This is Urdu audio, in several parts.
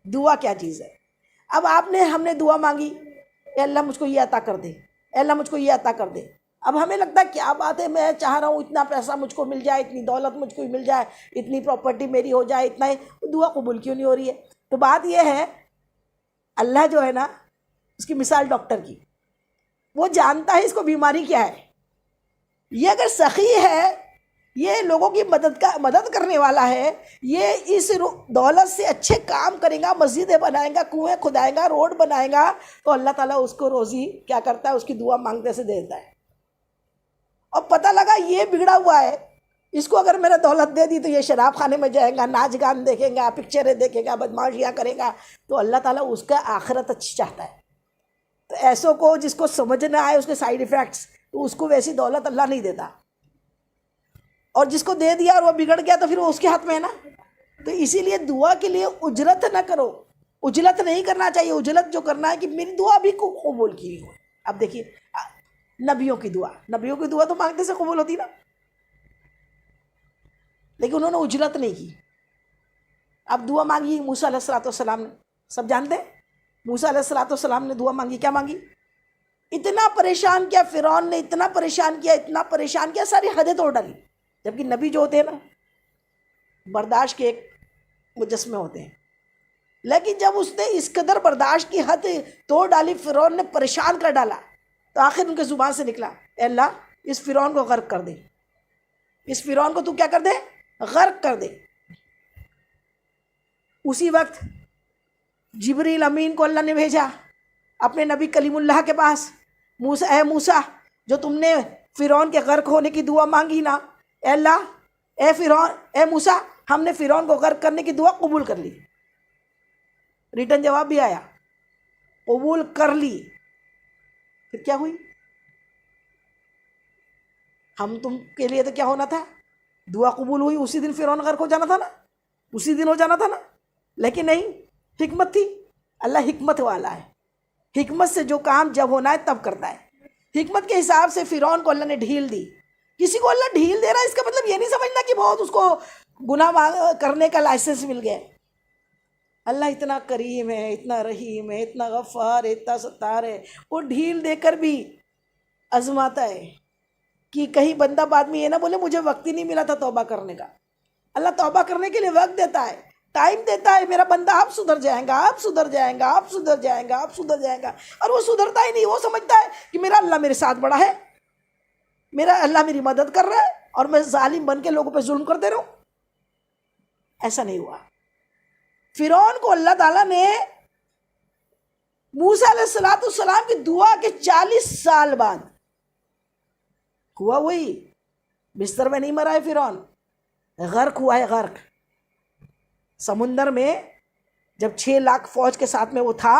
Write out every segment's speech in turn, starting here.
دعا کیا چیز ہے؟ اب ہم نے دعا مانگی، اے اللہ مجھ کو یہ عطا کر دے، اے اللہ مجھ کو یہ عطا کر دے۔ اب ہمیں لگتا ہے کیا بات ہے، میں چاہ رہا ہوں اتنا پیسہ مجھ کو مل جائے، اتنی دولت مجھ کو مل جائے، اتنی پراپرٹی میری ہو جائے، اتنا ہی، دعا قبول کیوں نہیں ہو رہی ہے؟ تو بات یہ ہے، اللہ جو ہے نا، اس کی مثال ڈاکٹر کی، وہ جانتا ہے اس کو بیماری کیا ہے۔ یہ اگر سخی ہے، یہ لوگوں کی مدد کرنے والا ہے، یہ اس دولت سے اچھے کام کرے گا، مسجدیں بنائے گا، کنویں کھدائے گا، روڈ بنائے گا، تو اللہ تعالیٰ اس کو روزی کیا کرتا ہے، اس کی دعا مانگنے سے دیتا ہے۔ اور پتہ لگا یہ بگڑا ہوا ہے، اس کو اگر میں نے دولت دے دی تو یہ شراب خانے میں جائے گا، ناچ گان دیکھے گا، پکچریں دیکھے گا، بدماشیاں کرے گا، تو اللہ تعالیٰ اس کا آخرت اچھی چاہتا ہے۔ تو ایسوں کو جس کو سمجھ نہ آئے اس کے سائیڈ ایفیکٹس، تو اس کو ویسی دولت اللہ نہیں دیتا، اور جس کو دے دیا اور وہ بگڑ گیا تو پھر وہ اس کے ہاتھ میں ہے نا۔ تو اسی لیے دعا کے لیے اجرت نہ کرو، اجلت نہیں کرنا چاہیے۔ اجلت جو کرنا ہے کہ میری دعا بھی قبول کی ہو۔ اب دیکھیے نبیوں کی دعا تو مانگنے سے قبول ہوتی نا، لیکن انہوں نے اجلت نہیں کی۔ اب دعا مانگی موسیٰ علیہ السلام نے، سب جانتے ہیں موسیٰ علیہ السلام نے دعا مانگی، کیا مانگی؟ اتنا پریشان کیا فرعون نے، اتنا پریشان کیا، ساری حدیں توڑ ڈالی۔ جبکہ نبی جو ہوتے ہیں نا، برداشت کے ایک مجسمے ہوتے ہیں، لیکن جب اس نے اس قدر برداشت کی حد توڑ ڈالی، فرعون نے پریشان کر ڈالا، تو آخر ان کے زبان سے نکلا، اے اللہ اس فرعون کو غرق کر دے، اس فرعون کو تو کیا کر دے، غرق کر دے۔ اسی وقت جبریل امین کو اللہ نے بھیجا اپنے نبی کلیم اللہ کے پاس، اے موسیٰ جو تم نے فرعون کے غرق ہونے کی دعا مانگی نا، اے اللہ، اے موسیٰ، ہم نے فرعون کو غرق کرنے کی دعا قبول کر لی۔ ریٹن جواب بھی آیا، قبول کر لی۔ پھر کیا ہوئی؟ ہم تم کے لیے تو کیا ہونا تھا، دعا قبول ہوئی، اسی دن فرعون غرق ہو جانا تھا نا، اسی دن ہو جانا تھا نا، لیکن نہیں، حکمت تھی۔ اللہ حکمت والا ہے، حکمت سے جو کام جب ہونا ہے تب کرتا ہے۔ حکمت کے حساب سے فرعون کو اللہ نے ڈھیل دی۔ کسی کو اللہ ڈھیل دے رہا ہے اس کا مطلب یہ نہیں سمجھنا کہ بہت اس کو گناہ کرنے کا لائسنس مل گیا۔ اللہ اتنا کریم ہے، اتنا رحیم ہے، اتنا غفار ہے، اتنا ستار ہے، وہ ڈھیل دے کر بھی آزماتا ہے کہ کہیں بندہ بعد میں یہ نہ بولے مجھے وقت ہی نہیں ملا تھا توبہ کرنے کا۔ اللہ توبہ کرنے کے لیے وقت دیتا ہے، ٹائم دیتا ہے، میرا بندہ اب سدھر جائے گا، اب سدھر جائے گا، اب سدھر جائے گا، اب سدھر جائے گا، اور وہ سدھرتا ہی نہیں۔ وہ سمجھتا ہے کہ میرا اللہ میرے ساتھ بڑا ہے، میرا اللہ میری مدد کر رہا ہے، اور میں ظالم بن کے لوگوں پہ ظلم کرتے رہوں۔ ایسا نہیں ہوا۔ فرعون کو اللہ تعالیٰ نے موسیٰ علیہ السلام کی دعا کے 40 سال بعد ہوا، وہی بستر میں نہیں مرا ہے فرعون، غرق ہوا ہے، غرق سمندر میں۔ جب 6 لاکھ فوج کے ساتھ میں وہ تھا،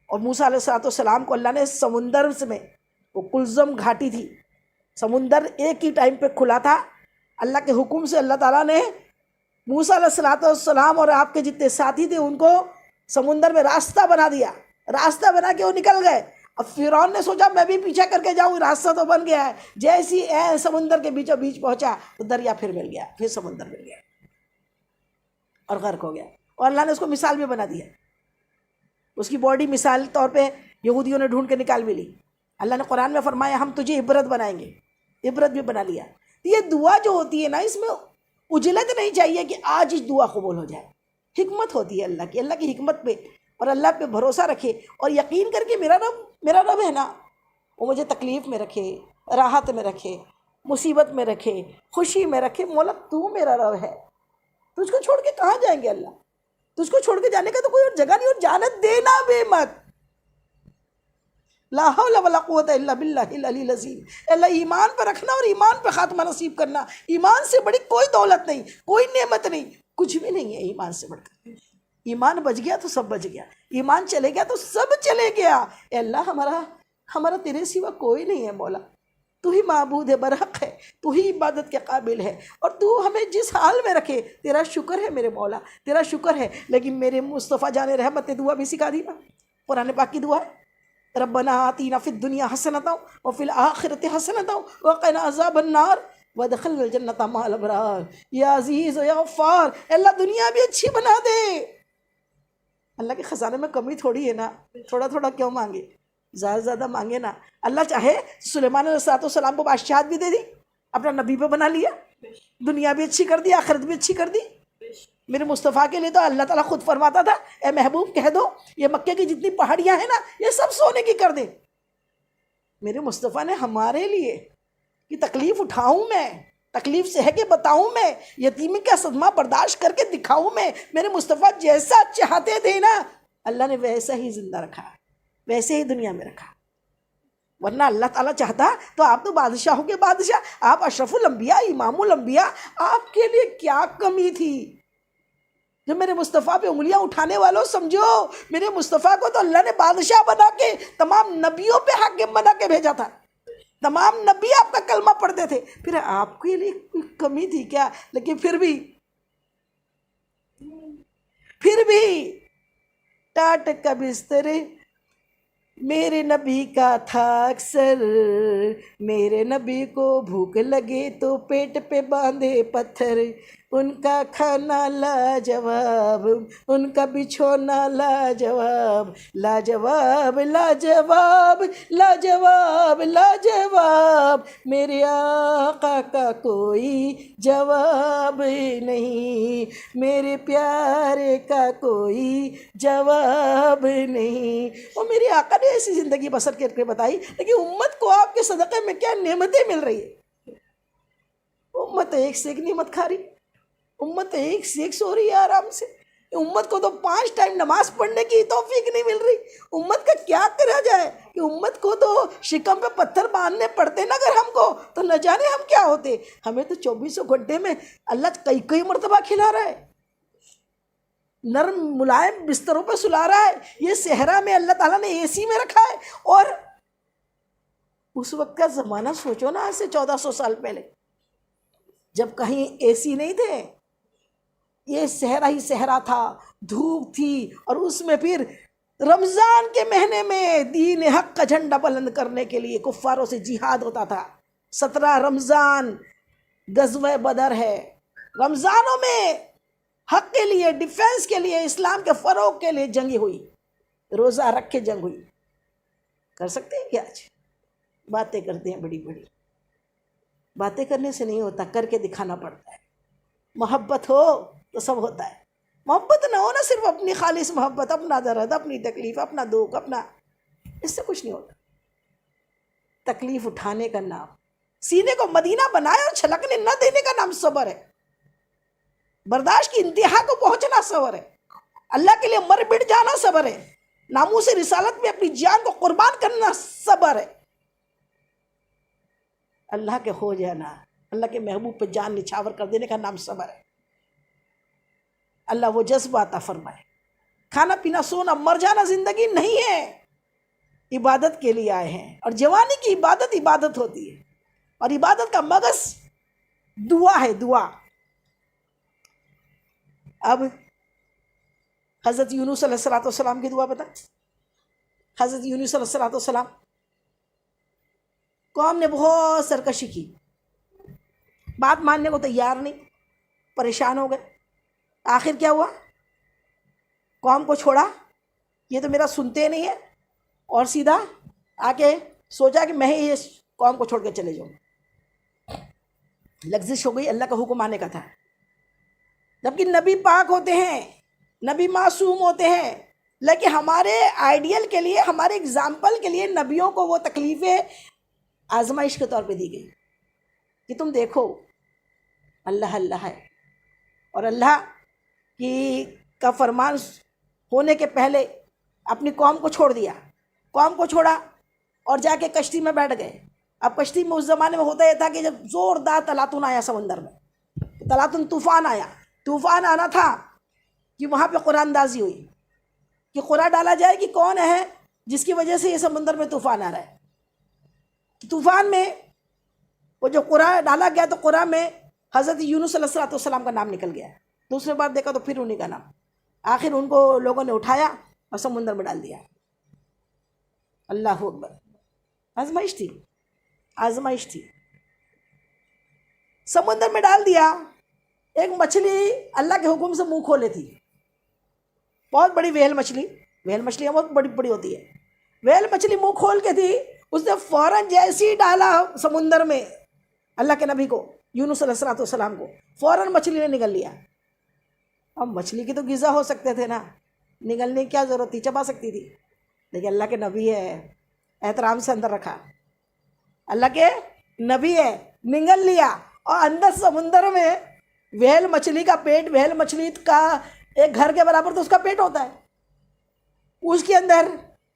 اور موسیٰ علیہ السلام کو اللہ نے سمندر میں، وہ کلزم گھاٹی تھی، سمندر ایک ہی ٹائم پہ کھلا تھا، اللہ کے حکم سے اللہ تعالیٰ نے موسیٰ علیہ السلام اور آپ کے جتنے ساتھی تھے ان کو سمندر میں راستہ بنا دیا، راستہ بنا کے وہ نکل گئے۔ اب فرعون نے سوچا میں بھی پیچھے کر کے جاؤں، راستہ تو بن گیا ہے، جیسی سمندر کے بیچوں بیچ پہنچا تو دریا پھر مل گیا، پھر سمندر مل گیا اور غرق ہو گیا۔ اور اللہ نے اس کو مثال بھی بنا دیا، اس کی باڈی مثال طور پہ یہودیوں نے ڈھونڈ کے نکال بھی لی۔ اللہ نے قرآن میں فرمایا ہم تجھے عبرت بنائیں گے، عبرت بھی بنا لیا۔ یہ دعا جو ہوتی ہے نا، اس میں اجلت نہیں چاہیے کہ آج ہی دعا قبول ہو جائے۔ حکمت ہوتی ہے اللہ کی حکمت پہ، اور اللہ پہ بھروسہ رکھے اور یقین کر کے میرا رب ہے نا، وہ مجھے تکلیف میں رکھے، راحت میں رکھے، مصیبت میں رکھے، خوشی میں رکھے۔ مولا تو میرا رب ہے، تجھ کو چھوڑ کے کہاں جائیں گے اللہ؟ تجھ کو چھوڑ کے جانے کا تو کوئی اور جگہ نہیں، اور جانت دینا بے مت۔ لا حول ولا قوت الا باللہ العلی العظیم۔ اللہ ایمان پہ رکھنا اور ایمان پہ خاتمہ نصیب کرنا، ایمان سے بڑی کوئی دولت نہیں، کوئی نعمت نہیں، کچھ بھی نہیں ہے ایمان سے بڑھ کر۔ ایمان بچ گیا تو سب بچ گیا، ایمان چلے گیا تو سب چلے گیا۔ اے اللہ ہمارا تیرے سوا کوئی نہیں ہے مولا، تو ہی معبود ہے، برحق ہے، تو ہی عبادت کے قابل ہے، اور تو ہمیں جس حال میں رکھے تیرا شکر ہے میرے مولا، تیرا شکر ہے۔ لیکن میرے مصطفیٰ جان رحمت نے دعا بھی سکھا دی نا، قرآن پاک کی دعا ہے، ربنا آتینا فی الدنیا حسنۃ وفی الآخرۃ حسنۃ وقنا عذاب النار وادخلنا الجنۃ مع الابرار۔ یا عزیز و یا غفار، اللہ دنیا بھی اچھی بنا دے، اللہ کے خزانے میں کمی تھوڑی ہے نا، تھوڑا تھوڑا کیوں مانگے، زیادہ زیادہ مانگے نا. اللہ چاہے سلیمان علیہ السلام کو بادشاہت بھی دے دی، اپنا نبی پہ بنا لیا، دنیا بھی اچھی کر دی، آخرت بھی اچھی کر دی. میرے مصطفیٰ کے لیے تو اللہ تعالیٰ خود فرماتا تھا اے محبوب کہہ دو یہ مکے کی جتنی پہاڑیاں ہیں نا یہ سب سونے کی کر دیں. میرے مصطفیٰ نے ہمارے لیے کہ تکلیف اٹھاؤں میں، تکلیف سہ کے بتاؤں میں، یتیمی کا صدمہ برداشت کر کے دکھاؤں میں. میرے مصطفیٰ جیسا چاہتے تھے نا اللہ نے ویسا ہی زندہ رکھا، ویسے ہی دنیا میں رکھا. ورنہ اللہ تعالیٰ چاہتا تو آپ تو بادشاہوں کے بادشاہ، آپ اشرف الانبیاء امام الانبیاء، آپ کے لیے کیا کمی تھی؟ جو میرے مصطفیٰ پہ انگلیاں اٹھانے والوں سمجھو، میرے مصطفیٰ کو تو اللہ نے بادشاہ بنا کے تمام نبیوں پہ حاکم بنا کے بھیجا تھا. تمام نبی آپ کا کلمہ پڑھتے تھے، پھر آپ کے لیے کوئی کمی تھی کیا؟ لیکن پھر بھی ٹاٹ کا بستر میرے نبی کا تھا اکثر، میرے نبی کو بھوک لگے تو پیٹ پہ باندھے پتھر. ان کا کھانا لاجواب، ان کا بچھونا لاجواب، لاجواب لاجواب لاجواب لاجواب. میرے آقا کا کوئی جواب نہیں، میرے پیارے کا کوئی جواب نہیں. اور میرے آقا نے ایسی زندگی بسر کر کے بتائی، لیکن امت کو آپ کے صدقے میں کیا نعمتیں مل رہی ہے. امت ایک سے ایک نعمت کھا رہی، امت ایک سے ایک سو رہی ہے آرام سے. امت کو تو 5 ٹائم نماز پڑھنے کی توفیق نہیں مل رہی. امت کا کیا کرا جائے کہ امت کو تو شکم پہ پتھر باندھنے پڑتے نا اگر ہم کو، تو نہ جانے ہم کیا ہوتے. ہمیں تو 24 گھنٹے میں اللہ کئی مرتبہ کھلا رہا ہے، نرم ملائم بستروں پہ سلا رہا ہے. یہ صحرا میں اللہ تعالیٰ نے اے سی میں رکھا ہے. اور اس وقت کا زمانہ سوچو نا، آج سے 1400 سال پہلے جب کہیں اے سی نہیں تھے، یہ صحرا ہی صحرا تھا، دھوپ تھی. اور اس میں پھر رمضان کے مہینے میں دین حق کا جھنڈا بلند کرنے کے لیے کفاروں سے جہاد ہوتا تھا. 17 رمضان غزوہ بدر ہے. رمضانوں میں حق کے لیے، ڈیفینس کے لیے، اسلام کے فروغ کے لیے جنگی ہوئی، روزہ رکھ کے جنگ ہوئی. کر سکتے ہیں کیا؟ آج باتیں کرتے ہیں، بڑی بڑی باتیں کرنے سے نہیں ہوتا، کر کے دکھانا پڑتا ہے. محبت ہو تو سب ہوتا ہے. محبت نہ ہو نا، صرف اپنی خالص محبت، اپنا درد، اپنی تکلیف، اپنا دکھ، اپنا، اس سے کچھ نہیں ہوتا. تکلیف اٹھانے کا نام، سینے کو مدینہ بنائے اور چھلکنے نہ دینے کا نام صبر ہے. برداشت کی انتہا کو پہنچنا صبر ہے. اللہ کے لیے مر مٹ جانا صبر ہے. ناموس رسالت میں اپنی جان کو قربان کرنا صبر ہے. اللہ کے ہو جانا، اللہ کے محبوب پہ جان نچھاور کر دینے کا نام صبر ہے. اللہ وہ جذبہ عطا فرمائے. کھانا پینا سونا مر جانا زندگی نہیں ہے، عبادت کے لیے آئے ہیں. اور جوانی کی عبادت ہوتی ہے. اور عبادت کا مغز دعا ہے، دعا. اب حضرت یونس علیہ السلام کی دعا بتائیں. حضرت یونس علیہ السلام قوم نے بہت سرکشی کی، بات ماننے کو تیار نہیں، پریشان ہو گئے. آخر کیا ہوا؟ قوم کو چھوڑا، یہ تو میرا سنتے نہیں ہے، اور سیدھا آ کے سوچا کہ میں ہی یہ قوم کو چھوڑ کے چلے جاؤں. لغزش ہو گئی، اللہ کا حکم آنے کا تھا. جبکہ نبی پاک ہوتے ہیں، نبی معصوم ہوتے ہیں، لیکن ہمارے آئیڈیل کے لیے، ہمارے اگزامپل کے لیے نبیوں کو وہ تکلیفیں آزمائش کے طور پہ دی گئی کہ تم دیکھو اللہ اللہ ہے. اور اللہ کا فرمان ہونے کے پہلے اپنی قوم کو چھوڑ دیا. قوم کو چھوڑا اور جا کے کشتی میں بیٹھ گئے. اب کشتی میں اس زمانے میں ہوتا یہ تھا کہ جب زوردار تلاطن آیا سمندر میں، تلاطن طوفان آیا، طوفان آنا تھا کہ وہاں پہ قرآن اندازی ہوئی کہ قرآن ڈالا جائے کہ کون ہے جس کی وجہ سے یہ سمندر میں طوفان آ رہا ہے. طوفان میں وہ جو قرآن ڈالا گیا تو قرآن میں حضرت یونس علیہ السلام کا نام نکل گیا. دوسرے بار دیکھا تو پھر انہیں کا نام. آخر ان کو لوگوں نے اٹھایا اور سمندر میں ڈال دیا. اللہ اکبر. آزمائش تھی، آزمائش تھی. سمندر میں ڈال دیا. ایک مچھلی اللہ کے حکم سے منہ کھولے تھی. بہت بڑی ویل مچھلی، ویل مچھلیاں بہت بڑی بڑی ہوتی ہے، ویل مچھلی منہ کھول کے تھی، اس نے فوراً جیسے ہی ڈالا سمندر میں اللہ کے نبی کو، یونس علیہ السلام کو، فوراً مچھلی نے نگل لیا۔ اب مچھلی کی تو غذا ہو سکتے تھے نا، نگلنے کی کیا ضرورت تھی، چبا سکتی تھی، لیکن اللہ کے نبی ہے، احترام سے اندر رکھا، اللہ کے نبی ہے، نگل لیا۔ اور اندر سمندر میں ویل مچھلی کا پیٹ، ویل مچھلی کا ایک گھر کے برابر تو اس کا پیٹ ہوتا ہے، اس کے اندر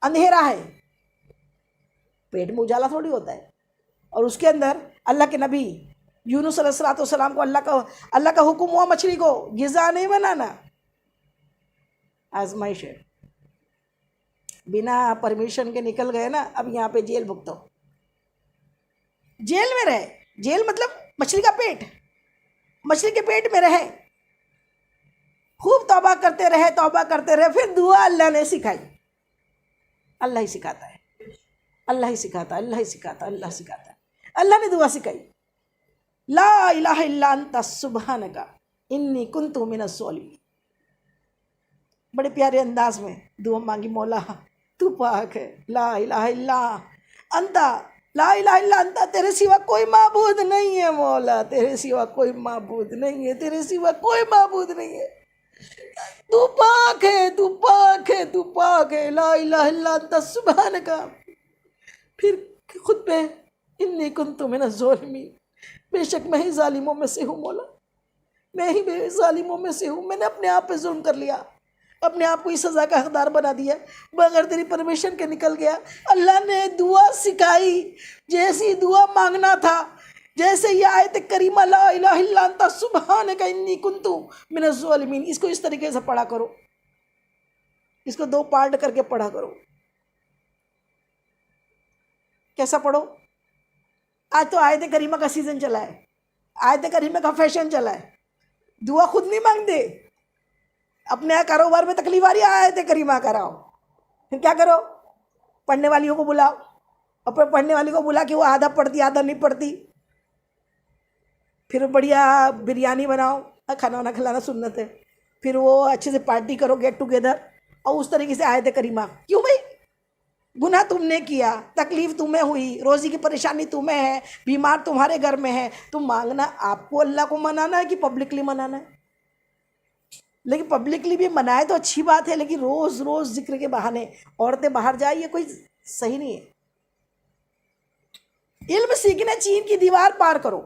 اندھیرا ہے، پیٹ میں اجالا تھوڑی ہوتا ہے، اور اس کے اندر اللہ کے نبی یونس علیہ السلام کو اللہ کا حکم ہوا مچھلی کو غذا نہیں بنانا، آزمائش ہے، بنا پرمیشن کے نکل گئے نا، اب یہاں پہ جیل بھگتو، جیل میں رہے، جیل مطلب مچھلی کا پیٹ، مچھلی کے پیٹ میں رہے، خوب توبہ کرتے رہے، توبہ کرتے رہے، پھر دعا اللہ نے سکھائی، اللہ ہی سکھاتا ہے، اللہ ہی سکھاتا ہے، اللہ ہی سکھاتا ہے، اللہ سکھاتا ہے، اللہ نے دعا سکھائی، لا الہ الا انت سبحانک انی کنت من الظالمین، بڑے پیارے انداز میں دعا مانگی، مولا تو پاک ہے، لا الہ الا انت، لا الہ الا انت، تیرے سوا کوئی معبود نہیں ہے مولا، تیرے سوا کوئی معبود نہیں ہے، تیرے سوا کوئی معبود نہیں ہے، تو پاک ہے، تو پاک ہے، تو پاک ہے، لا الہ الا انت سبحانک، پھر خود پہ انی کنت من الظالمین، بے شک میں ہی ظالموں میں سے ہوں مولا، میں ہی ظالموں میں سے ہوں، میں نے اپنے آپ پہ ظلم کر لیا، اپنے آپ کو اس سزا کا حقدار بنا دیا، بغیر تیری پرمیشن کے نکل گیا۔ اللہ نے دعا سکھائی، جیسی دعا مانگنا تھا، جیسے یہ آیت کریمہ لا الہ الا انت سبحانک انی کنت من الظالمین، اس کو اس طریقے سے پڑھا کرو، اس کو 2 پارٹ کر کے پڑھا کرو۔ کیسا پڑھو؟ آج تو آیت کریمہ کا سیزن چلا ہے، آیت کریمہ کا فیشن چلا ہے، دعا خود نہیں مانگتے، اپنے کاروبار میں تکلیف آ رہی ہے، آیت کریمہ کراؤ، پھر کیا کرو، پڑھنے والیوں کو بلاؤ، اور پھر پڑھنے والی کو بلا کے وہ آدھا پڑھتی آدھا نہیں پڑھتی، پھر بڑھیا بریانی بناؤ، کھانا وانا کھلانا سنت ہے، پھر وہ اچھے سے پارٹی کرو، گیٹ ٹوگیدر، اور اس طریقے سے آیت کریمہ، کیوں بھائی؟ گناہ تم نے کیا، تکلیف تمہیں ہوئی، روزی کی پریشانی تمہیں ہے، بیمار تمہارے گھر میں ہے، تو مانگنا آپ کو اللہ کو منانا ہے کہ پبلکلی منانا ہے؟ لیکن پبلکلی بھی منائے تو اچھی بات ہے، لیکن روز روز ذکر کے بہانے عورتیں باہر جائیں، یہ کوئی صحیح نہیں ہے۔ علم سیکھنے چین کی دیوار پار کرو،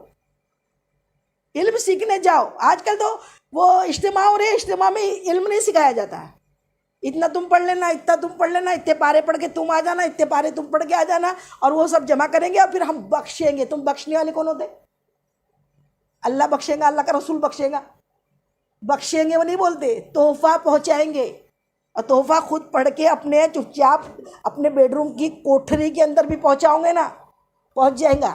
علم سیکھنے جاؤ، آج کل تو وہ اجتماع ہو رہے، اجتماع میں علم نہیں سکھایا جاتا ہے، اتنا تم پڑھ لینا، اتنا تم پڑھ لینا، اتنے پارے پڑھ کے تم آ جانا، اتنے پارے تم پڑھ کے آ جانا، اور وہ سب جمع کریں گے اور پھر ہم بخشیں گے۔ تم بخشنے والے کون ہوتے؟ اللہ بخشے گا، اللہ کا رسول بخشے گا، بخشیں گے وہ نہیں بولتے، تحفہ پہنچائیں گے، اور تحفہ خود پڑھ کے اپنے چپ چاپ اپنے بیڈ روم کی کوٹھری کے اندر بھی پہنچاؤں گے نا، پہنچ جائیں گا،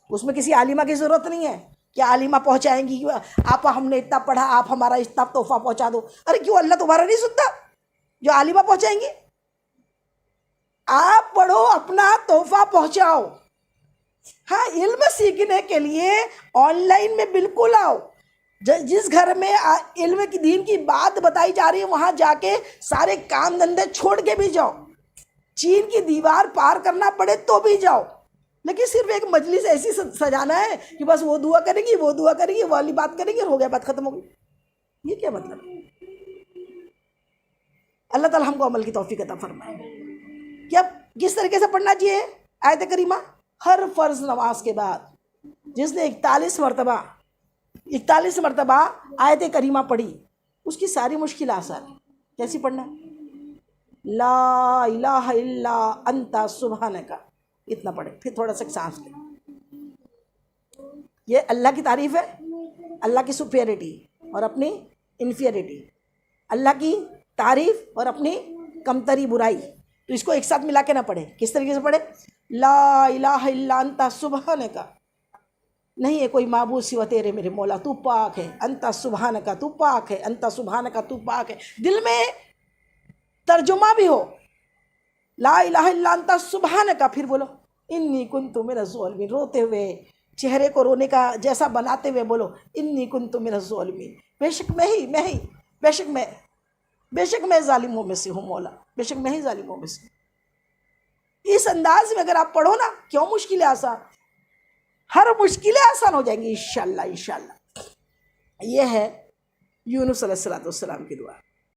اس میں کسی عالمہ کی ضرورت نہیں ہے کہ عالمہ پہنچائیں گی، آپ ہم نے اتنا پڑھا، آپ ہمارا اتنا تحفہ پہنچا دو، ارے کیوں اللہ تمہارا نہیں سنتا جو عالمہ پہنچائیں گے؟ آپ پڑھو، اپنا تحفہ پہنچاؤ۔ ہاں، علم سیکھنے کے لیے آن لائن میں بالکل آؤ، جس گھر میں علم کی دین کی بات بتائی جا رہی ہے وہاں جا کے سارے کام دھندے چھوڑ کے بھی جاؤ، چین کی دیوار پار کرنا پڑے تو بھی جاؤ، لیکن صرف ایک مجلس ایسی سجانا ہے کہ بس وہ دعا کریں گی، وہ دعا کریں گی، وہ والی بات کریں گی، ہو گیا، بات ختم ہو گئی، یہ کیا مطلب؟ اللہ تعالی ہم کو عمل کی توفیق عطا فرمائے کہ اب کس طریقے سے پڑھنا چاہیے آیت کریمہ؟ ہر فرض نماز کے بعد جس نے 41 مرتبہ آیت کریمہ پڑھی، اس کی ساری مشکل آسان ہے۔ کیسی پڑھنا؟ لا الہ الا انت سبحانک، اتنا پڑھے، پھر تھوڑا سا سانس لیں، یہ اللہ کی تعریف ہے، اللہ کی سپیریٹی اور اپنی انفیریٹی، اللہ کی تعریف اور اپنی کمتری برائی، تو اس کو ایک ساتھ ملا کے نہ پڑھے۔ کس طریقے سے پڑھے؟ لا الہ الا انت سبحانک، نہیں ہے کوئی معبود سوا تیرے میرے مولا، تو پاک ہے، انت سبحانک، تو پاک ہے، انت سبحانک، تو پاک ہے، دل میں ترجمہ بھی ہو، لا الہ الا انت سبحانک، پھر بولو انی کنت من الظالمین، روتے ہوئے، چہرے کو رونے کا جیسا بناتے ہوئے بولو انی کنت من الظالمین، بے شک میں ہی، بے شک میں بے شک میں ظالموں میں سے ہوں مولا، بے شک میں ہی ظالموں میں سے ہوں۔ اس انداز میں اگر آپ پڑھو نا، کیوں مشکلیں آسان، ہر مشکلیں آسان ہو جائیں گی انشاءاللہ انشاءاللہ۔ یہ ہے یونس علیہ السلام کی دعا۔